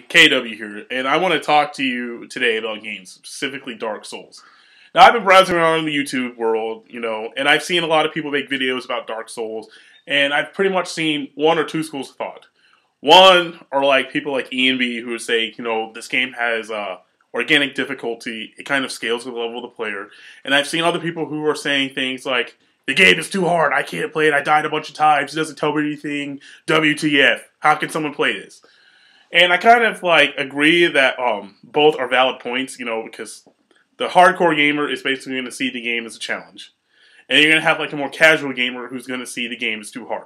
KW here, and I want to talk to you today about games, specifically Dark Souls. Now, I've been browsing around in the YouTube world, and I've seen a lot of people make videos about Dark Souls, and I've pretty much seen one or two schools of thought. One are like people like E&B who would say, this game has organic difficulty, it kind of scales with the level of the player, and I've seen other people who are saying things like, the game is too hard, I can't play it, I died a bunch of times, it doesn't tell me anything, WTF, how can someone play this? And I kind of agree that both are valid points, because the hardcore gamer is basically going to see the game as a challenge. And you're going to have a more casual gamer who's going to see the game as too hard.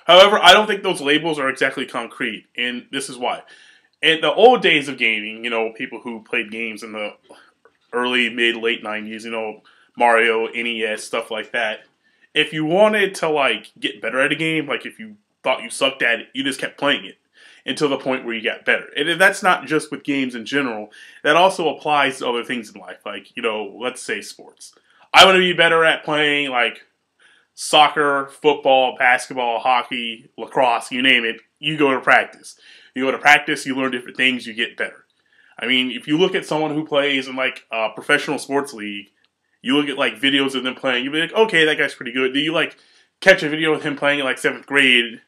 However, I don't think those labels are exactly concrete, and this is why. In the old days of gaming, people who played games in the early, mid, late 90s, Mario, NES, stuff like that, if you wanted to get better at a game, if you thought you sucked at it, you just kept playing it until the point where you got better. And that's not just with games in general. That also applies to other things in life, let's say sports. I want to be better at playing, soccer, football, basketball, hockey, lacrosse, you name it. You go to practice. You go to practice, you learn different things, you get better. I mean, if you look at someone who plays in, a professional sports league, you look at, videos of them playing, you'll be like, okay, that guy's pretty good. Do you, catch a video of him playing in, 7th grade,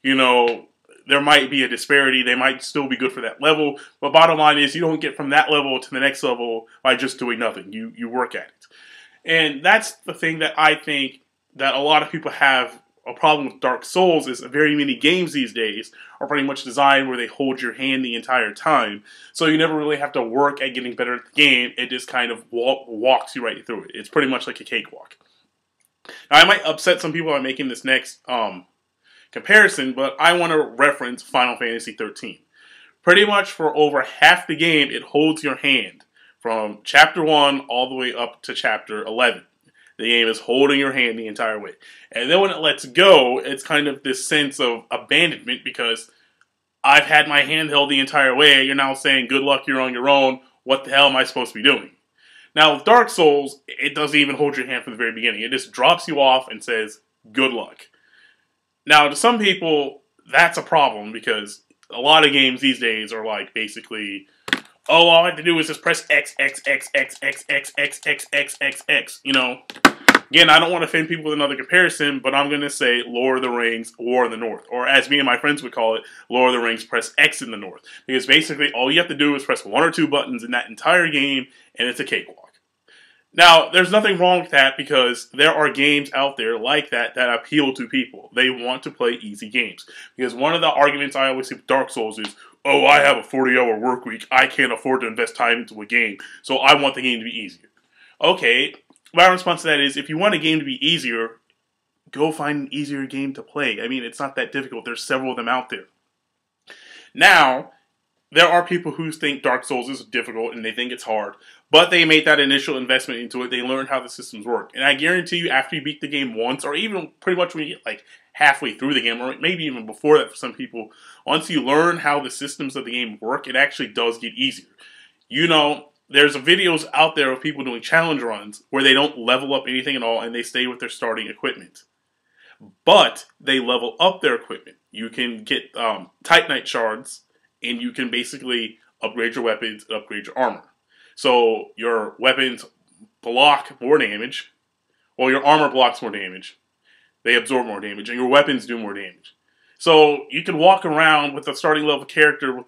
there might be a disparity. They might still be good for that level. But bottom line is you don't get from that level to the next level by just doing nothing. You work at it. And that's the thing that I think that a lot of people have a problem with Dark Souls is very many games these days are pretty much designed where they hold your hand the entire time. So you never really have to work at getting better at the game. It just kind of walks you right through it. It's pretty much like a cakewalk. Now, I might upset some people by making this next comparison, but I want to reference Final Fantasy 13. Pretty much for over half the game, it holds your hand from Chapter 1 all the way up to Chapter 11. The game is holding your hand the entire way. And then when it lets go, it's kind of this sense of abandonment because I've had my hand held the entire way. You're now saying, good luck, you're on your own. What the hell am I supposed to be doing? Now, with Dark Souls, it doesn't even hold your hand from the very beginning. It just drops you off and says, good luck. Now, to some people, that's a problem because a lot of games these days are basically, oh, all I have to do is just press X, X, X, X, X, X, X, X, X, X, X, Again, I don't want to offend people with another comparison, but I'm going to say Lord of the Rings, War in the North. Or as me and my friends would call it, Lord of the Rings, press X in the North. Because basically, all you have to do is press one or two buttons in that entire game, and it's a cakewalk. Now, there's nothing wrong with that because there are games out there like that that appeal to people. They want to play easy games. Because one of the arguments I always see with Dark Souls is, oh, I have a 40-hour work week. I can't afford to invest time into a game, so I want the game to be easier. Okay, my response to that is, if you want a game to be easier, go find an easier game to play. I mean, it's not that difficult. There's several of them out there. Now, there are people who think Dark Souls is difficult and they think it's hard, but they made that initial investment into it. They learned how the systems work. And I guarantee you, after you beat the game once, or even pretty much when you get halfway through the game, or maybe even before that for some people, once you learn how the systems of the game work, it actually does get easier. There's videos out there of people doing challenge runs where they don't level up anything at all and they stay with their starting equipment. But they level up their equipment. You can get Titanite shards, and you can basically upgrade your weapons and upgrade your armor. So your weapons block more damage, while your armor blocks more damage. They absorb more damage, and your weapons do more damage. So you can walk around with a starting level character with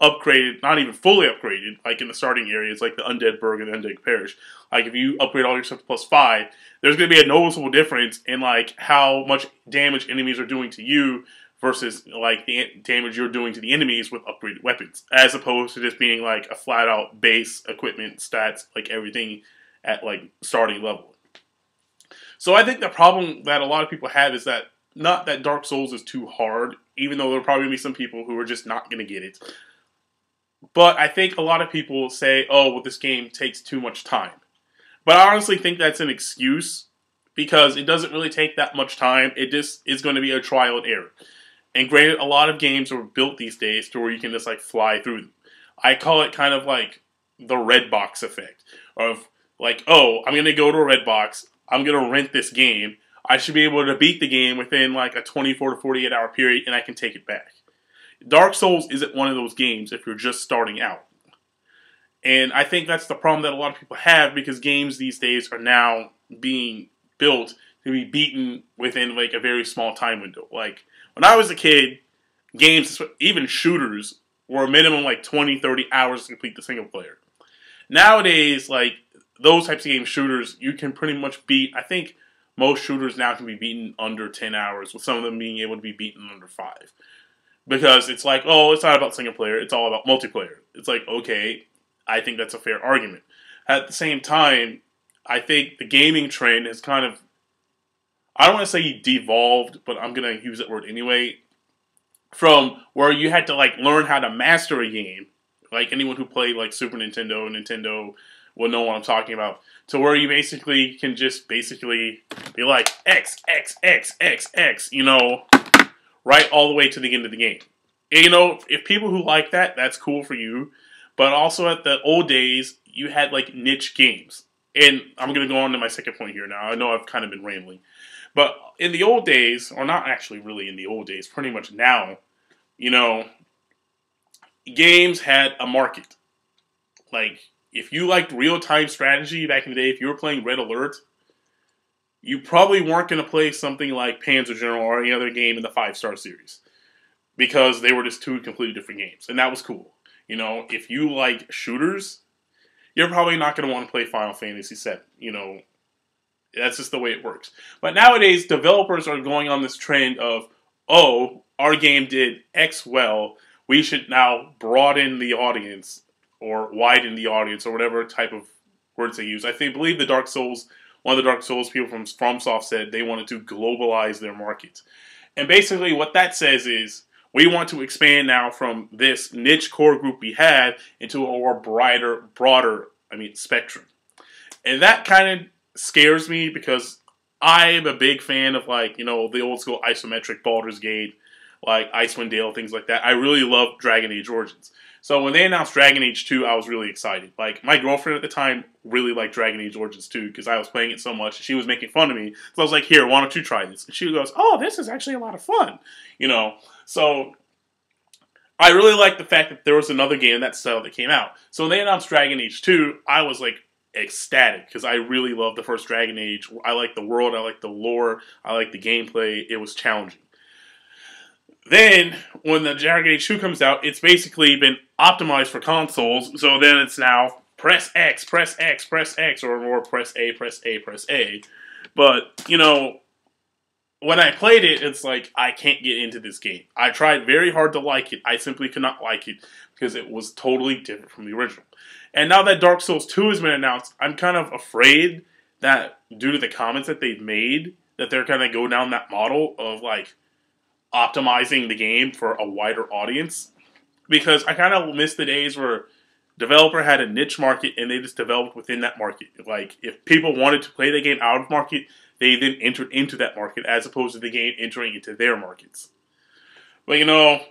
upgraded, not even fully upgraded, in the starting areas, like the Undead Burg and the Undead Parish. If you upgrade all your stuff to +5, there's going to be a noticeable difference in how much damage enemies are doing to you versus the damage you're doing to the enemies with upgraded weapons, as opposed to just being a flat-out base equipment stats, everything at starting level. So I think the problem that a lot of people have is that not that Dark Souls is too hard, even though there'll probably be some people who are just not going to get it. But I think a lot of people say, oh, well, this game takes too much time. But I honestly think that's an excuse because it doesn't really take that much time. It just is going to be a trial and error. And granted, a lot of games are built these days to where you can just fly through them. I call it kind of the Redbox Effect of oh, I'm going to go to a Redbox. I'm going to rent this game. I should be able to beat the game within a 24 to 48 hour period and I can take it back. Dark Souls isn't one of those games if you're just starting out. And I think that's the problem that a lot of people have, because games these days are now being built to be beaten within like a very small time window. Like when I was a kid, games, even shooters, were a minimum like 20, 30 hours to complete the single player. Nowadays, like those types of game shooters, you can pretty much beat, I think most shooters now can be beaten under 10 hours, with some of them being able to be beaten under 5. Because it's like, oh, it's not about single player, it's all about multiplayer. It's like, okay, I think that's a fair argument. At the same time, I think the gaming trend has kind of, I don't want to say devolved, but I'm going to use that word anyway, from where you had to like learn how to master a game, like anyone who played like Super Nintendo will know what I'm talking about, to where you basically can just basically be like X, X, X, X, X, you know, right all the way to the end of the game. And, you know, if people who like that, that's cool for you. But also at the old days, you had like niche games. And I'm going to go on to my second point here now. I know I've kind of been rambling. But in the old days, or not actually really in the old days, pretty much now, you know, games had a market. Like, if you liked real-time strategy back in the day, if you were playing Red Alert, you probably weren't going to play something like Panzer General or any other game in the 5-star series, because they were just two completely different games. And that was cool. You know, if you like shooters, you're probably not going to want to play Final Fantasy VII. You know, that's just the way it works. But nowadays, developers are going on this trend of, oh, our game did X well, we should now broaden the audience, or widen the audience, or whatever type of words they use. Believe the Dark Souls, one of the Dark Souls people from FromSoft said they wanted to globalize their market. And basically what that says is, we want to expand now from this niche core group we had into a more broader spectrum. And that kind of scares me, because I am a big fan of, like, you know, the old school isometric Baldur's Gate, like Icewind Dale, things like that. I really love Dragon Age Origins. So when they announced Dragon Age 2, I was really excited. Like, my girlfriend at the time really liked Dragon Age Origins 2, because I was playing it so much. She was making fun of me. So I was like, here, why don't you try this? And she goes, oh, this is actually a lot of fun. You know, so I really liked the fact that there was another game in that style that came out. So when they announced Dragon Age 2, I was like ecstatic, because I really loved the first Dragon Age. I liked the world, I liked the lore, I liked the gameplay. It was challenging. Then, when the Dragon Age 2 comes out, it's basically been optimized for consoles, so then it's now press X, press X, press X, or more press A, press A, press A. But, you know, when I played it, it's like, I can't get into this game. I tried very hard to like it. I simply could not like it, because it was totally different from the original. And now that Dark Souls 2 has been announced, I'm kind of afraid that, due to the comments that they've made, that they're going to go down that model of, like, optimizing the game for a wider audience. Because I kind of miss the days where developer had a niche market and they just developed within that market. Like, if people wanted to play the game out of market, they then entered into that market, as opposed to the game entering into their markets. But, you know,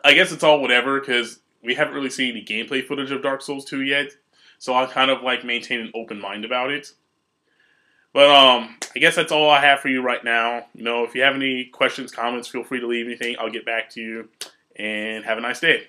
I guess it's all whatever, because we haven't really seen any gameplay footage of Dark Souls 2 yet. So I'll kind of like maintain an open mind about it. But I guess that's all I have for you right now. You know, if you have any questions, comments, feel free to leave anything. I'll get back to you. And have a nice day.